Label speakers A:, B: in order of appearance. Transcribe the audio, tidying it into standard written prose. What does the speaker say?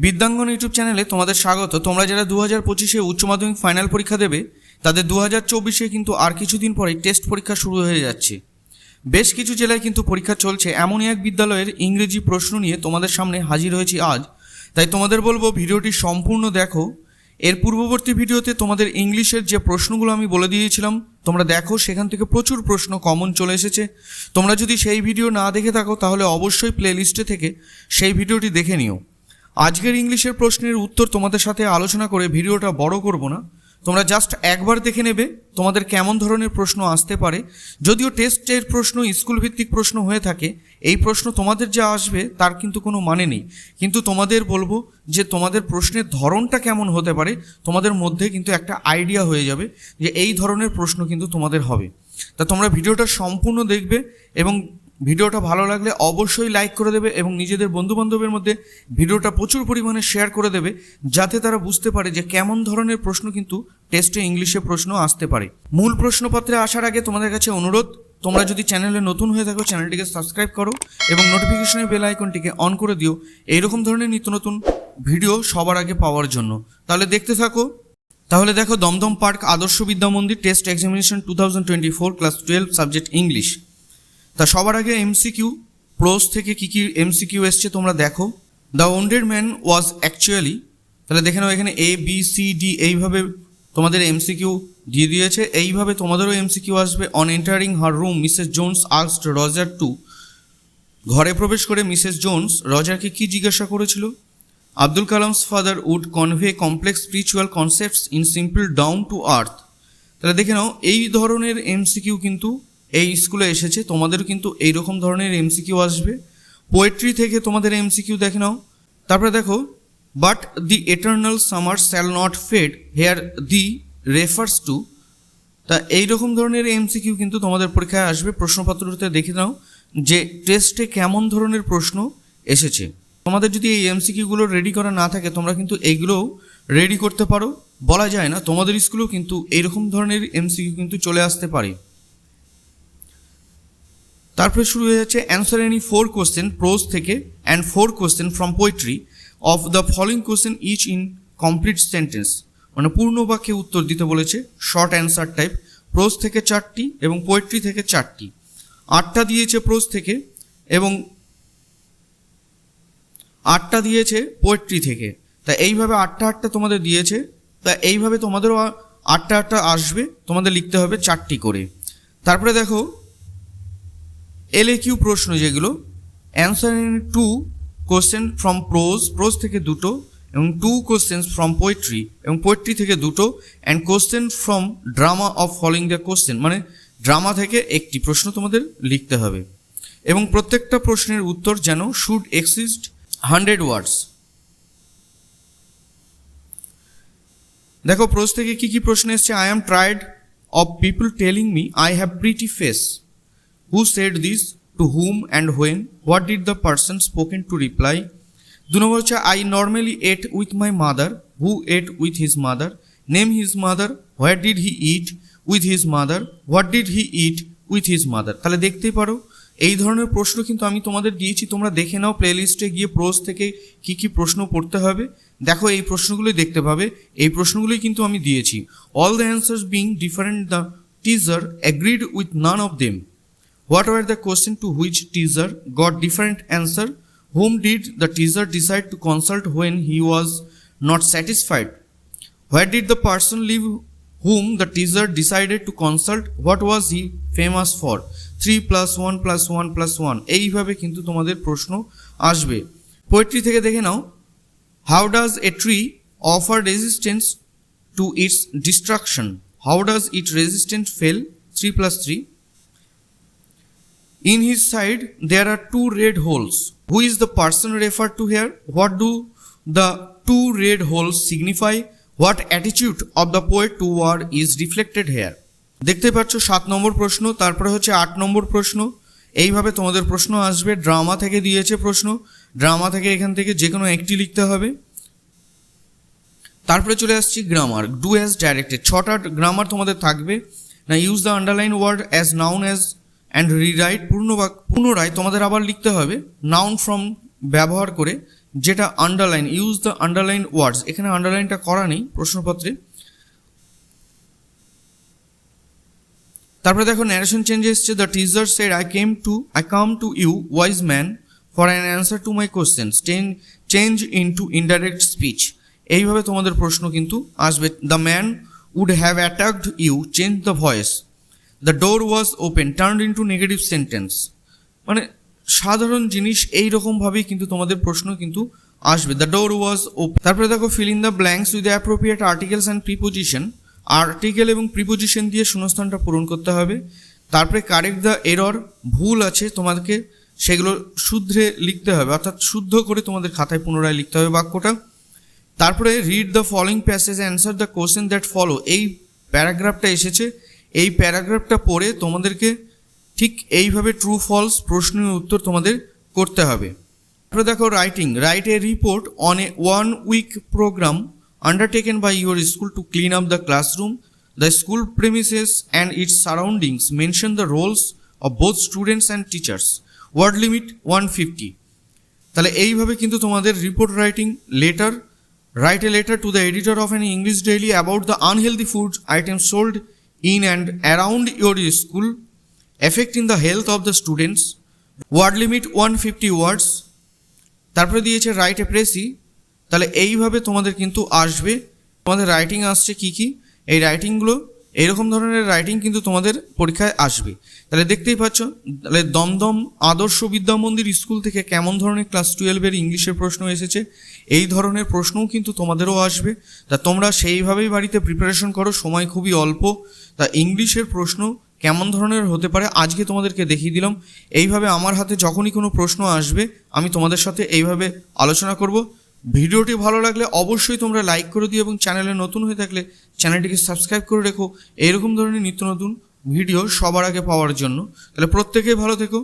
A: বিদ্যাঙ্গন YouTube চ্যানেলে তোমাদের স্বাগত। তোমরা যারা 2025-এ উচ্চ মাধ্যমিক ফাইনাল পরীক্ষা দেবে তাদের 2024-এ কিন্তু আর কিছুদিন পরেই টেস্ট পরীক্ষা শুরু হয়ে যাচ্ছে। বেশ কিছু জেলায় কিন্তু পরীক্ষা চলছে। এমনই এক বিদ্যালয়ের ইংরেজি প্রশ্ন নিয়ে তোমাদের সামনে হাজির হয়েছি আজ। তাই তোমাদের বলবো ভিডিওটি সম্পূর্ণ দেখো। এর পূর্ববর্তী ভিডিওতে তোমাদের ইংলিশের যে প্রশ্নগুলো আমি বলে দিয়েছিলাম তোমরা দেখো, সেখান থেকে প্রচুর প্রশ্ন কমন চলে এসেছে। তোমরা যদি সেই ভিডিও না দেখে থাকো তাহলে অবশ্যই প্লে লিস্টে থেকে সেই ভিডিওটি দেখে নিও। আজকের ইংলিশের প্রশ্নের উত্তর তোমাদের সাথে আলোচনা করে ভিডিওটা বড় করব না, তোমরা জাস্ট একবার দেখে নেবে তোমাদের কেমন ধরনের প্রশ্ন আসতে পারে। যদিও টেস্টের প্রশ্ন স্কুল ভিত্তিক প্রশ্ন হয়ে থাকে, এই প্রশ্ন তোমাদের যা আসবে তার কিন্তু কোনো মানে নেই, কিন্তু তোমাদের বলবো যে তোমাদের প্রশ্নের ধরনটা কেমন হতে পারে তোমাদের মধ্যে কিন্তু একটা আইডিয়া হয়ে যাবে যে এই ধরনের প্রশ্ন কিন্তু তোমাদের হবে। তা তোমরা ভিডিওটা সম্পূর্ণ দেখবে এবং ভিডিওটা ভালো লাগলে অবশ্যই লাইক করে দেবে এবং নিজেদের বন্ধুবান্ধবের মধ্যে ভিডিওটা প্রচুর পরিমাণে শেয়ার করে দেবে, যাতে তারা বুঝতে পারে যে কেমন ধরনের প্রশ্ন কিন্তু টেস্টে ইংলিশে প্রশ্ন আসতে পারে। মূল প্রশ্নপত্রে আসার আগে তোমাদের কাছে অনুরোধ, তোমরা যদি চ্যানেলে নতুন হয়ে থাকো চ্যানেলটিকে সাবস্ক্রাইব করো এবং নোটিফিকেশনের বেল আইকনটিকে অন করে দিও এইরকম ধরনের নিত্য নতুন ভিডিও সবার আগে পাওয়ার জন্য। তাহলে দেখতে থাকো। তাহলে দেখো, দমদম পার্ক আদর্শ বিদ্যা মন্দির test examination 2024 class 12 subject English. তা সবার আগে এমসিকিউ প্রোজ থেকে কী কী এমসিকিউ এসছে তোমরা দেখো। The wounded man was actually, তাহলে দেখে নাও এখানে এ বি সি ডি এইভাবে তোমাদের এমসিকিউ দিয়ে দিয়েছে। এইভাবে তোমাদেরও এমসিকিউ আসবে। On entering her room Mrs Jones asked Roger to, ঘরে প্রবেশ করে মিসেস জোনস রজারকে কী জিজ্ঞাসা করেছিল? Abdul Kalam's father would convey complex spiritual concepts in simple down to earth. তাহলে দেখে নাও এই ধরনের এমসিকিউ কিন্তু এই স্কুলে এসেছে, তোমাদেরও কিন্তু এইরকম ধরনের এমসিকিউ আসবে। পোয়েট্রি থেকে তোমাদের এমসিকিউ দেখে নাও। তারপরে দেখো, but the eternal summer shall not fade here the refers to. তা এইরকম ধরনের এমসিকিউ কিন্তু তোমাদের পরীক্ষায় আসবে। প্রশ্নপত্রতে দেখে নাও যে টেস্টে কেমন ধরনের প্রশ্ন এসেছে। তোমাদের যদি এই এমসিকিউগুলো রেডি করা না থাকে তোমরা কিন্তু এইগুলোও রেডি করতে পারো। বলা যায় না তোমাদের স্কুলেও কিন্তু এইরকম ধরনের এমসিকিউ কিন্তু চলে আসতে পারে। তারপরে শুরু হয়ে যাচ্ছে অ্যান্সার এনি 4 কোশ্চেন প্রোজ থেকে and 4 question from poetry of the following question each in complete sentence. মানে পূর্ণ বাক্যে উত্তর দিতে বলেছে, শর্ট অ্যান্সার টাইপ। প্রোজ থেকে 4টি এবং পোয়েট্রি থেকে 4টি। 8টা দিয়েছে প্রোজ থেকে এবং 8টা দিয়েছে পোয়েট্রি থেকে। তা এইভাবে 8টা তোমাদের দিয়েছে। তা এইভাবে তোমাদেরও 8টা আসবে, তোমাদের লিখতে হবে 4টি করে। তারপরে দেখো LAQ প্রশ্ন যেগুলো, answer in 2 question from prose থেকে 2টো এবং 2 কোশ্চেন্স ফ্রম পোয়েট্রি এবং পোয়েট্রি থেকে 2টো and question from drama of following the question, মানে ড্রামা থেকে 1টি প্রশ্ন তোমাদের লিখতে হবে এবং প্রত্যেকটা প্রশ্নের উত্তর যেন শুড এক্সিস্ট 100 ওয়ার্ডস। দেখো প্রোজ থেকে কী কী প্রশ্ন এসছে। I am tired of people telling me I have pretty face. Who said this? To whom and when? What did the person spoken to reply? 2 নম্বর হচ্ছে I normally ate with my mother. Who ate with his mother? Name his mother. Where did he eat with his mother? What did he eat with his mother? তাহলে দেখতেই পারো এই ধরনের প্রশ্ন কিন্তু আমি তোমাদের দিয়েছি, তোমরা দেখে নাও প্লেলিস্টে গিয়ে প্রোজ থেকে কী কী প্রশ্ন পড়তে হবে। দেখো এই প্রশ্নগুলোই দেখতে পাবে, এই প্রশ্নগুলোই কিন্তু আমি দিয়েছি। All the answers being different, the teacher agreed with none of them. What were the questions to which teacher got different answer? Whom did the teacher decide to consult when he was not satisfied? Where did the person live whom the teacher decided to consult? What was he famous for? 3 + 1 + 1 + 1 এইভাবে কিন্তু তোমাদের প্রশ্ন আসবে। Poetry থেকে দেখে নাও, How does a tree offer resistance to its destruction? How does its resistance fail? 3 + 3. In his side there are 2 red holes. Who is the person referred to here? What do the 2 red holes signify? What attitude of the poet toward is reflected here? দেখতে পাচ্ছ 7 নম্বর প্রশ্ন। তারপরে হচ্ছে 8 নম্বর প্রশ্ন। এইভাবে তোমাদের প্রশ্ন আসবে। ড্রামা থেকে দিয়েছে প্রশ্ন, ড্রামা থেকে এখান থেকে যে কোনো একটি লিখতে হবে। তারপরে চলে আসছি গ্রামার। ডু অ্যাজ ডাইরেক্টেড, 6টা গ্রামার তোমাদের থাকবে না। Use the underline word as noun as and rewrite, পুনরায় তোমাদের আবার লিখতে হবে নাউন ফ্রম ব্যবহার করে যেটা underline, use the underline words, এখানে আন্ডারলাইনটা করা নেই প্রশ্নপত্রে। তারপরে দেখো ন্যারেশন চেঞ্জ এসছে, the teacher said I come to you wise man for an answer to my questions, change into indirect speech. এইভাবে তোমাদের প্রশ্ন কিন্তু আসবে। The man would have attacked you, change the voice. The door was open, turned into negative sentence. মানে সাধারণ জিনিস এইরকমভাবেই কিন্তু তোমাদের প্রশ্ন কিন্তু আসবে। The door was open. তারপরে দেখো fill in the blanks with appropriate articles and preposition. Article এবং প্রিপোজিশন দিয়ে শূন্যস্থানটা পূরণ করতে হবে। তারপরে কারেক্ট দ্য এরর, ভুল আছে তোমাদেরকে সেগুলো শুধরে লিখতে হবে, অর্থাৎ শুদ্ধ করে তোমাদের খাতায় পুনরায় লিখতে হবে বাক্যটা। তারপরে read the following passage, answer the question that follow. এই প্যারাগ্রাফটা এসেছে, এই প্যারাগ্রাফটা পড়ে তোমাদেরকে ঠিক এইভাবে ট্রু ফলস প্রশ্নের উত্তর তোমাদের করতে হবে। তারপরে দেখো writing, write a report on a 1 week program undertaken by your school to clean up the classroom, the school premises and its surroundings. Mention the roles of both students and teachers. Word limit 150. তাহলে এইভাবে কিন্তু তোমাদের report writing, letter, write a letter to the editor of an English daily about the unhealthy food items sold in and around your school, affecting the health of the students. Word limit 150 words. তারপরে দিয়েছে write a precis. তাহলে এইভাবে তোমাদের কিন্তু আসবে। তোমাদের writing আসছে কি কি, এই রাইটিংগুলো এইরকম ধরনের রাইটিং কিন্তু তোমাদের পরীক্ষায় আসবে। তাহলে দেখতেই পাচ্ছ, তাহলে দমদম আদর্শ বিদ্যা মন্দির স্কুল থেকে কেমন ধরনের ক্লাস 12-এর ইংলিশের প্রশ্ন এসেছে, এই ধরনের প্রশ্নও কিন্তু তোমাদেরও আসবে। তা তোমরা সেইভাবেই বাড়িতে প্রিপারেশন করো, সময় খুবই অল্প। তা ইংলিশের প্রশ্ন কেমন ধরনের হতে পারে আজকে তোমাদেরকে দেখিয়ে দিলাম। এইভাবে আমার হাতে যখনই কোনো প্রশ্ন আসবে আমি তোমাদের সাথে এইভাবে আলোচনা করব। ভিডিওটি ভালো লাগলে অবশ্যই তোমরা লাইক করে দিও এবং চ্যানেলে নতুন হয়ে থাকলে চ্যানেলটিকে সাবস্ক্রাইব করে রেখো এরকম ধরনের নিত্য নতুন ভিডিও সবার আগে পাওয়ার জন্য। তাহলে প্রত্যেকেই ভালো থেকো।